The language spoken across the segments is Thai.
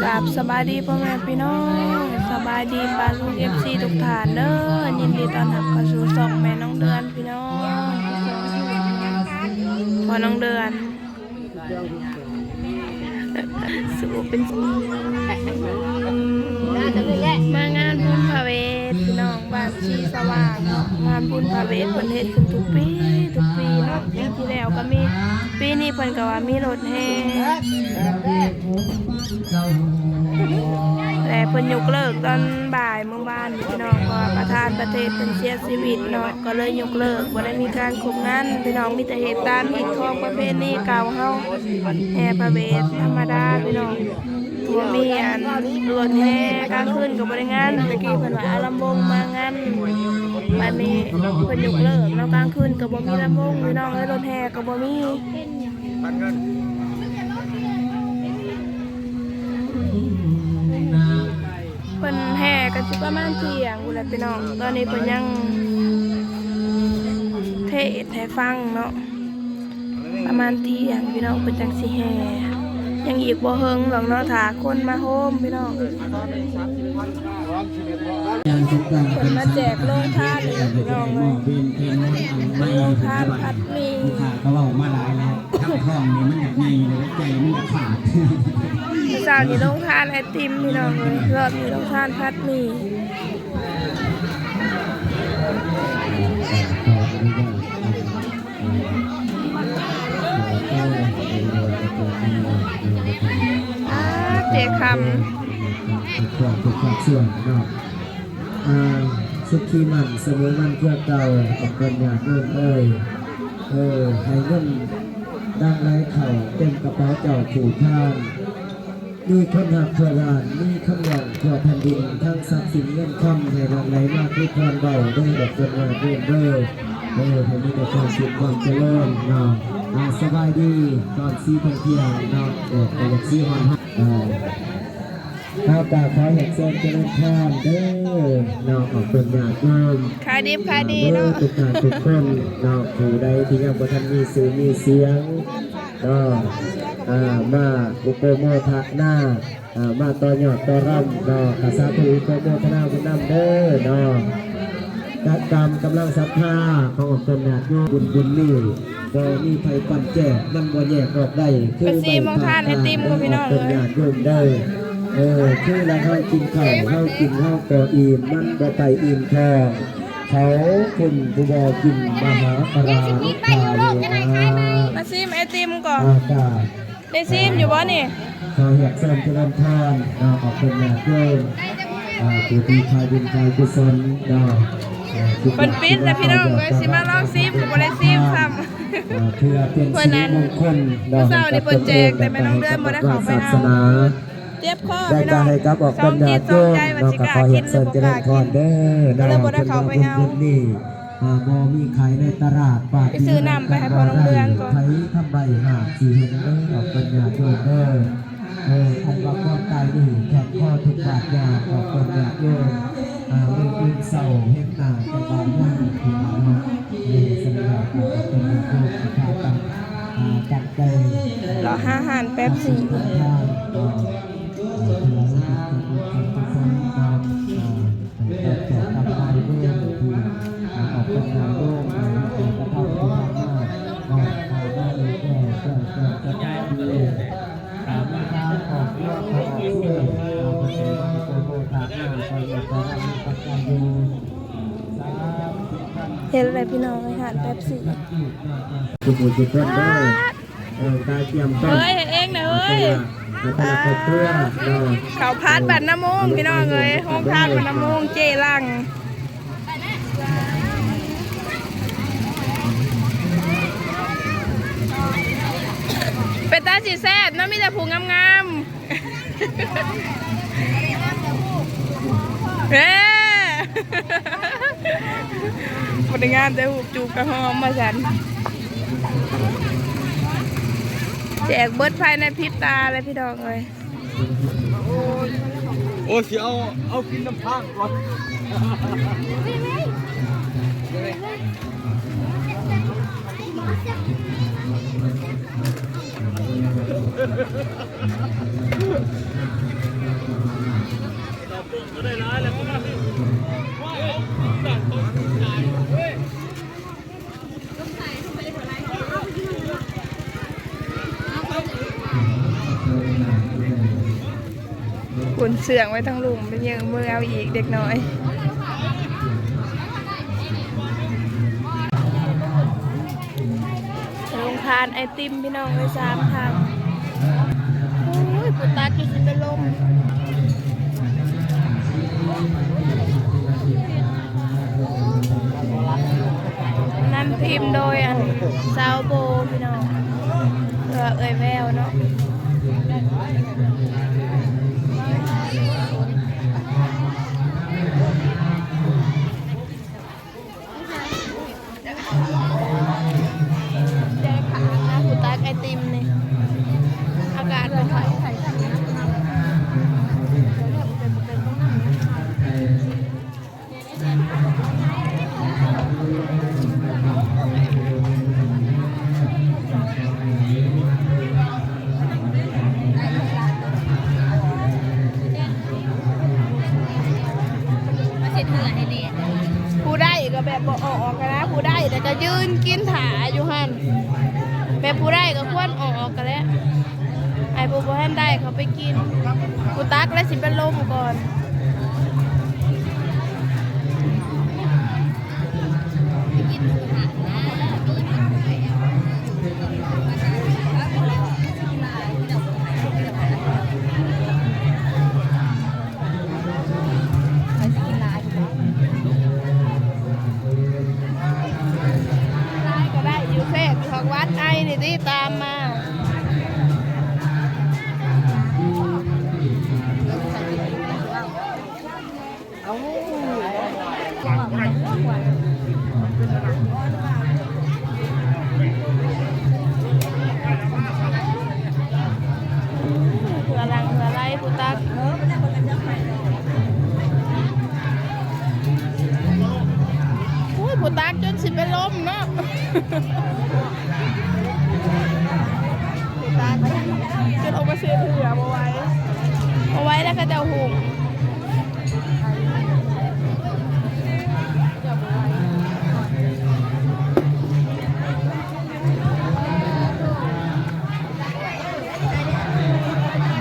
กับสบายดีพ่อแม่พี่น้องสบายดีปาลูกFCทุกท่านเด้อยินดีต้อนรับเข้าสู่ช่องแม่น้องเดือนพี่น้องพอน้องเดือนสู่เป็นมางานบุญพระเวทพี่น้องบ้านชีสว่างงานบุญพระเวทเพิ่นเฮ็ดขึ้นทุกปีเนาะปีที่แล้วก็มีปีนี้เพิ่นก็ว่ามีรถแห่แต่เพิ่นยกเลิกตอนบ่ายเมื่อวานพี่น้องเพราะว่าประธานประเทศเพิ่นเสียชีวิตเนาะก็เลยยกเลิกบ่ได้มีการคุมงานพี่น้องมีแต่เหตุตามอีกของประเพณีเก่าเฮาแห่พระเวทธรรมดาพี่น้องบ่มีอันรถแห่กลางคืนก็บ่ได้งานตะกี้เพิ่นว่าลำวงมางานบัดนี้เพิ่นยกเลิกเนาะกลางคืนก็บ่มีลำวงพี่น้องเอ้ยรถแห่ก็บ่มีเพิ่นแห่กันสิประมาณเที่ยงพุ่นแหละพี่น้องตอนนี้เพิ่นยังเทศให้ฟังเนาะประมาณเที่ยงพี่น้องเพิ่นจังสิแห่ยังอีกบ่เฮิงหรอกเนาะถ้าคนมาโฮมพี่น้องคนมาแจกโรงทานเลยพี่น้องเลยโรงทานผัดหมี่เขาบอกมาหลายแล้วทั้งท้องนี่มันอยากใหญ่เลยใจมันอยากขาดสาวนี่โรงทานไอติมพี่น้องเลยรอบนี้โรงทานผัดหมี่เจ๊คำทุกส่วนเนาะสุขีมันเสมอมันเพื่อเก่าออกกันอย่างเงินให้เงินดังไรเข่าเต็มกระเป๋าเจ้าผูกท่านมีคนหักเพื่อลานมีคำหวังเพื่อแผ่นดินทั้งทรัพย์สินเงินคำให้ดังไรมากที่พรเบาได้ดอกจนงานเรื่อยให้มีแต่ความสุขความเจริญเนาะสบายดีตอนซีเที่ยงเนาะแต่อยากซีมันข้าวตาขอเห็ดเส้นเจริญพรเด้อนอกออกเป็นญาติโยมขายดิบขายดีเนาะทุกการทุกคนนอกผู้ใดที่ยังบ่ทันมีสื่อมีเสียงก็มาอุปโมทนามาต่อยอดต่อร่ำนอกสาธุอุปโมทนาบุญนำเด้อนอกตามกำลังศรัทธาขององค์เป็นญาติโยมบุญนี่ก็มีไฟปั่นแจกมันบ่แยกออกได้คือใบมองทานไอติมก็พี่น้องเป็นญาติโยมได้คือเราให้กินข้าวเข้ากินข้าวก่ออิ่มมันบ่ไปอิ่มทองเขาคุณผู้บ่กินมหาปราลุกาเลยมาซิมไอติมก่อนได้ซิมอยู่บ่นี่ขออยากเสริมเจริญพรขอบคุณญาติโยมผู้ที่คอยบุญคอยกุศลคนปิดแต่พี่น้องเลยสิมาลองซิมกับบริซิมซ้ำเพื่อเป็นสิริมงคลเศร้าในเปิดแจกแต่ไม่ต้องเดินมาได้ขอไปเอาเจ็บคอได้การให้กับออกกันญาติโยมเราก็ขออยากเสริมเจริญพรเด้อเราเป็นเราบุญนี่บ่มีขายในตลาดป่าไปซื้อน้ำไปให้พอน้องเดือนก่อนไทยทำใบหาสีเห็นเด้อออกกันญาติโยมเด้ออันว่าความตายนี่แทบข้อทุกบาทยาออกกันญาติโยมเรื่องอื่นเศร้าเห็นหน้าแต่บางอย่างที่เราสำหรับเป็นผู้ที่ขาดตัดใจเราห้านแป๊บสิเห็นอะไรพี่น้องไหมคะแป๊บสิจุดจุดต้นได้ตาเทียมต้นเฮ้ยเห็นเองนะเฮ้ยเขาพาดบัตรน้ำมูกพี่น้องเลยห้องพาดบัตรน้ำมูกเจรังเป็นตาสีแซ่บน้ำมีแต่ผูงามเฮ้พนักงานได้หูจูบกระหอมมาสันแจกเบิร์ดภายในพริบตาเลยพี่ดอกเลยโอ้สิเอากินน้ำพังก่อน คนเสื่องไว้ทั้งลุมเป็นยังมือเอาอีกเด็กน้อยลงทานไอติมพี่น้องไป3 ทางโอ้ยปุตตากินเป็นลมนำทีมโดยซาวโบพี่น้องเอ่ยแววเนาะปุตตาไอติมนี่อากาศเป็นไงผู้ได้ก็แบบบอกออกกันนะผู้ได้แต่ก็ยืนกินถาอยู่หันแบบผู้ได้ก็ควรออกกันแล้วไอ้ผู้บ่ทันได้เขาไปกินผู้ตักและสิเป็นลมก่อนวัดไอ้นี่ที่ตามมาเผื่อรังเผื่อไรผู้ตักผู้ตักจนสิเป็นลมเนาะจนออกมาเสียเถื่อเอาไว้แล้วก็จะหุง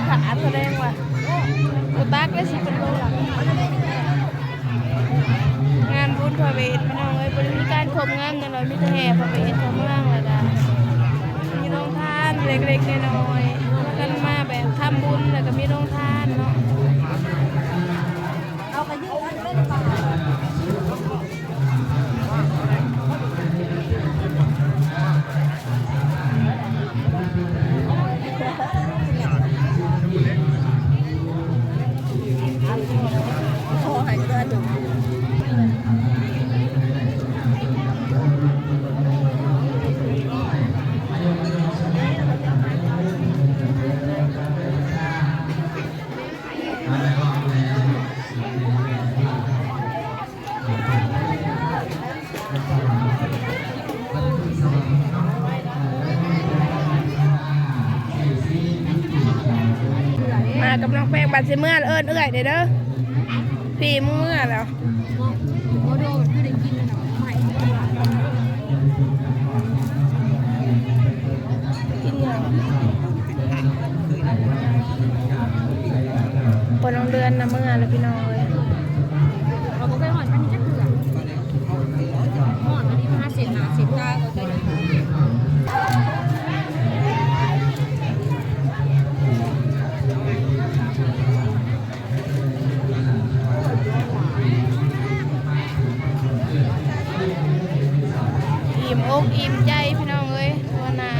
ขาแสดงว่าอุตักได้สิเป็นโลหลังงานบุญพระเวทพี่น้องเอ้ยบริการครบงานกันเลยมิตรแห่พระเวทของเมืองเลยจ้ะมีโรงทานเล็กๆน้อยๆกันมาแบบทำบุญแล้วก็มีโรงทานเนาะเอาไปยืดอันไม่ได้ป่าขอให้เกิดมากำลังแปลงบัตรเสเมื่อเอิ้นเอื่อยเด้อพี่เมื่อแล้วคนน้องเดือนนะเมื่อแล้วพี่น้องเลยเราก็เคยหอดอันนี้จะเถื่อนหอดอันนี้มาเสร็จหนาเสร็จตาก็จะอิ่มอกอิ่มใจพี่น้องเอ้ยวันน่ะ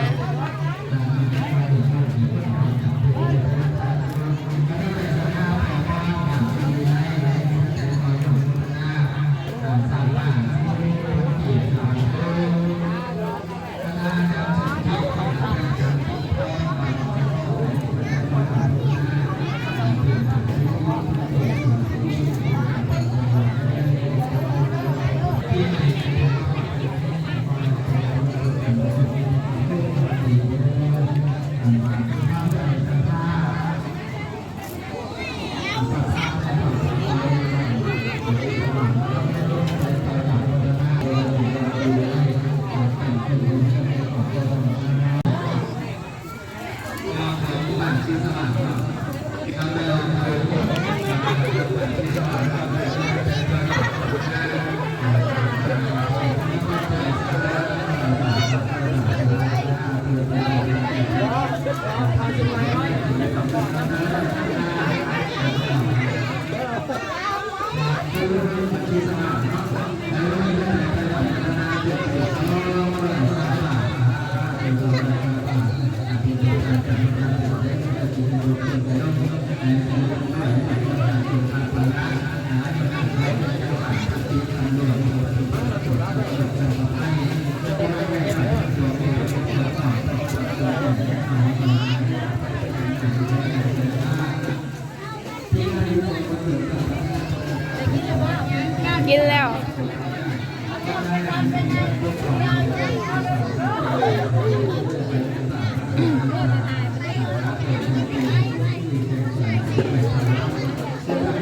กินแล้ว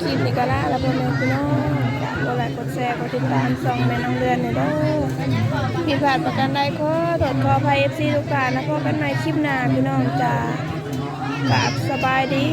คลิปนี้ก็ลาแล้วพ่อแม่พี่น้องกดไลค์กดแชร์กดติดตามส่องแม่น้องเดือนหน่อยเด้อผิดพลาดประการใดขอโทษขออภัย FC ทุกท่านนะพบกันใหม่คลิปหน้าพี่น้องจ้ากราบสบายดี